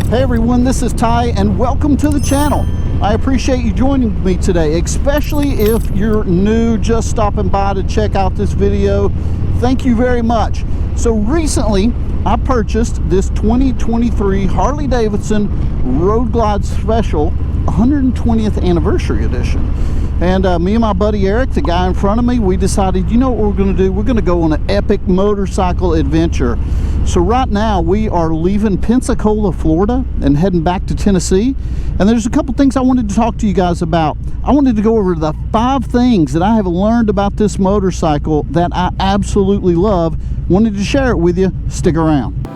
Hey everyone, this is Ty and welcome to the channel. I appreciate you joining me today, especially if you're new, just stopping by to check out this video. Thank you very much. So recently I purchased this 2023 Harley-Davidson Road Glide Special 120th Anniversary Edition. And me and my buddy Eric, the guy in front of me, we decided, you know what we're going to do? We're going to go on an epic motorcycle adventure. So right now we are leaving Pensacola, Florida and heading back to Tennessee. And there's a couple things I wanted to talk to you guys about. I wanted to go over the 5 things that I have learned about this motorcycle that I absolutely love. Wanted to share it with you. Stick around.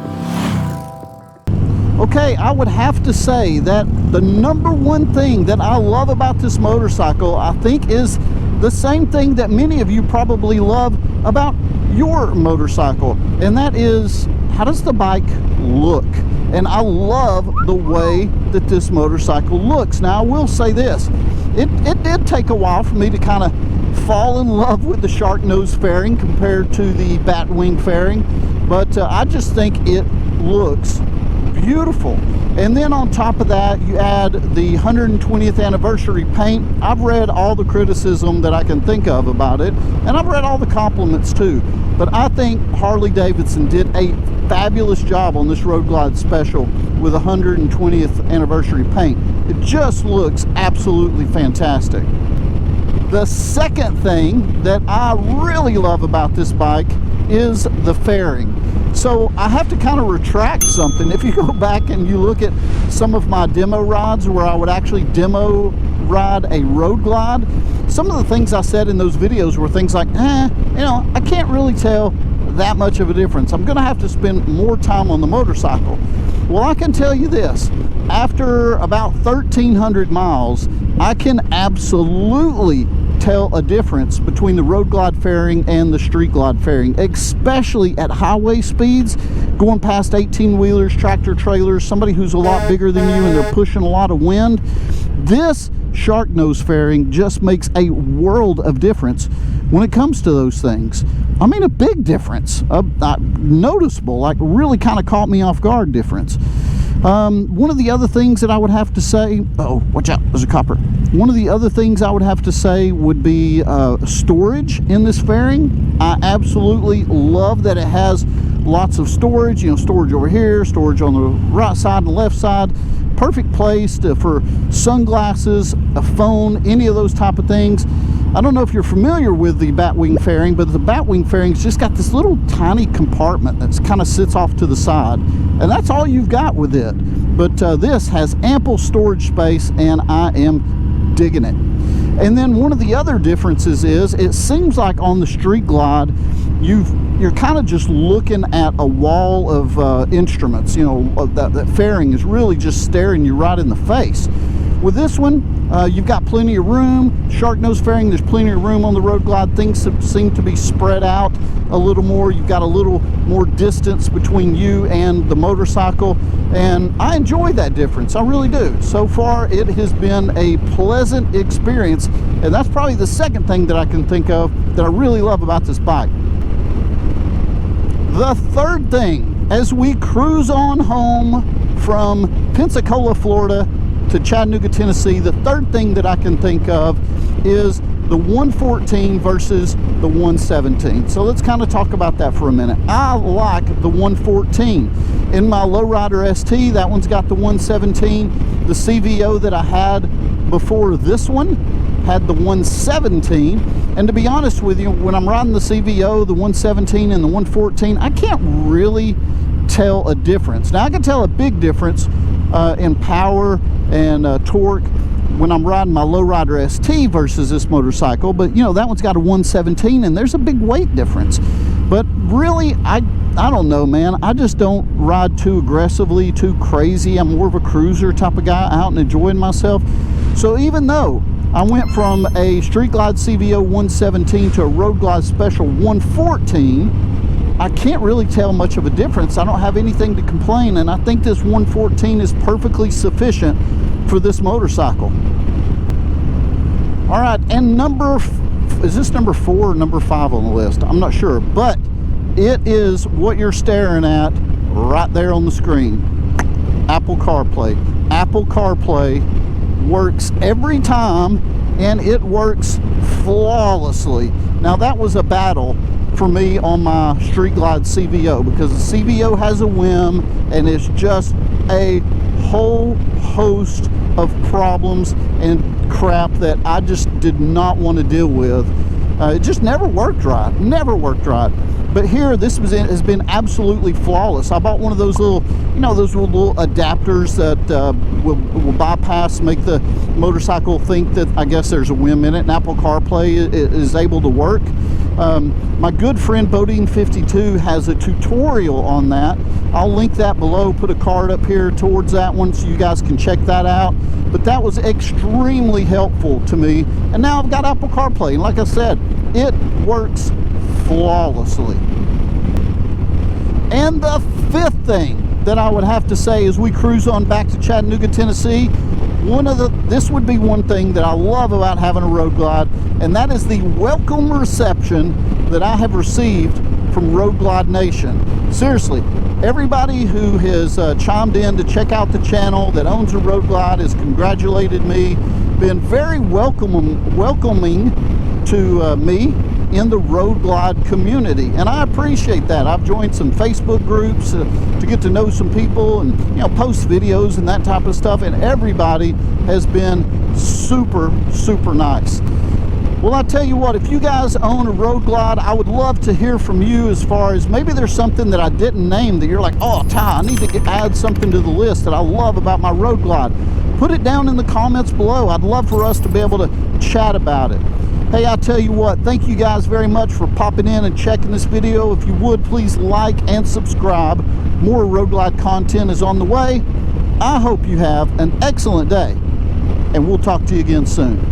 Okay, I would have to say that the number one thing that I love about this motorcycle, I think, is the same thing that many of you probably love about your motorcycle, and that is, how does the bike look? And I love the way that this motorcycle looks. Now, I will say this, it did take a while for me to kind of fall in love with the shark nose fairing compared to the bat wing fairing, but I just think it looks beautiful. And then on top of that, you add the 120th anniversary paint. I've read all the criticism that I can think of about it, and I've read all the compliments too, but I think Harley-Davidson did a fabulous job on this Road Glide Special with 120th anniversary paint. It just looks absolutely fantastic. The second thing that I really love about this bike is the fairing. So I have to kind of retract something. If you go back and you look at some of my demo rides where I would actually demo ride a Road Glide, some of the things I said in those videos were things like, you know, I can't really tell that much of a difference. I'm gonna have to spend more time on the motorcycle. Well, I can tell you this, after about 1,300 miles, I can absolutely tell a difference between the Road Glide fairing and the Street Glide fairing, especially at highway speeds, going past 18-wheelers, tractor trailers, somebody who's a lot bigger than you and they're pushing a lot of wind. This shark nose fairing just makes a world of difference when it comes to those things. I mean, a big difference, noticeable, like really kind of caught me off guard difference. One of the other things that I would have to say, oh, watch out, there's a copper. One of the other things I would have to say would be storage in this fairing. I absolutely love that it has lots of storage, you know, storage over here, storage on the right side and the left side. Perfect place for sunglasses, a phone, any of those type of things. I don't know if you're familiar with the Batwing fairing, but the Batwing fairing's just got this little tiny compartment that kind of sits off to the side, and that's all you've got with it. But this has ample storage space, and I am digging it. And then one of the other differences is, it seems like on the Street Glide, you're kind of just looking at a wall of instruments. You know, that fairing is really just staring you right in the face. With this one, you've got plenty of room. Shark nose fairing, there's plenty of room on the Road Glide. Things seem to be spread out a little more. You've got a little more distance between you and the motorcycle, and I enjoy that difference. I really do. So far, it has been a pleasant experience, and that's probably the second thing that I can think of that I really love about this bike. The third thing, as we cruise on home from Pensacola, Florida to Chattanooga, Tennessee, the third thing that I can think of is the 114 versus the 117. So let's kind of talk about that for a minute. I like the 114. In my Lowrider ST, that one's got the 117. The CVO that I had before this one had the 117. And to be honest with you, when I'm riding the CVO, the 117 and the 114, I can't really tell a difference. Now, I can tell a big difference in power and torque when I'm riding my Lowrider ST versus this motorcycle, but you know, that one's got a 117 and there's a big weight difference. But really, I don't know, man, I just don't ride too aggressively, too crazy. I'm more of a cruiser type of guy, out and enjoying myself. So even though I went from a Street Glide CVO 117 to a Road Glide Special 114, I can't really tell much of a difference. I don't have anything to complain, and I think this 114 is perfectly sufficient for this motorcycle. All right, and is this number 4 or number 5 on the list? I'm not sure, but it is what you're staring at right there on the screen. Apple Apple CarPlay. Apple CarPlay works every time, and it works flawlessly. Now, that was a battle for me on my Street Glide CVO, because the CVO has a whim and it's just a whole host of problems and crap that I just did not want to deal with. It just never worked right. Never worked right. But here, has been absolutely flawless. I bought one of those little, you know, those little adapters that will bypass, make the motorcycle think that, I guess, there's a whim in it, and Apple CarPlay is able to work. My good friend Bodine52 has a tutorial on that. I'll link that below, put a card up here towards that one so you guys can check that out. But that was extremely helpful to me. And now I've got Apple CarPlay, and like I said, it works flawlessly. And the fifth thing that I would have to say as we cruise on back to Chattanooga, Tennessee, this would be one thing that I love about having a Road Glide, and that is the welcome reception that I have received from Road Glide Nation. Seriously, everybody who has chimed in to check out the channel that owns a Road Glide has congratulated me, been very welcoming to me in the Road Glide community, and I appreciate that. I've joined some Facebook groups to get to know some people and, you know, post videos and that type of stuff, and everybody has been super nice. Well, I tell you what, if you guys own a Road Glide, I would love to hear from you as far as maybe there's something that I didn't name that you're like, oh, Ty, I need to add something to the list that I love about my Road Glide. Put it down in the comments below. I'd love for us to be able to chat about it. Hey, I tell you what, thank you guys very much for popping in and checking this video. If you would, please like and subscribe. More Road Glide content is on the way. I hope you have an excellent day, and we'll talk to you again soon.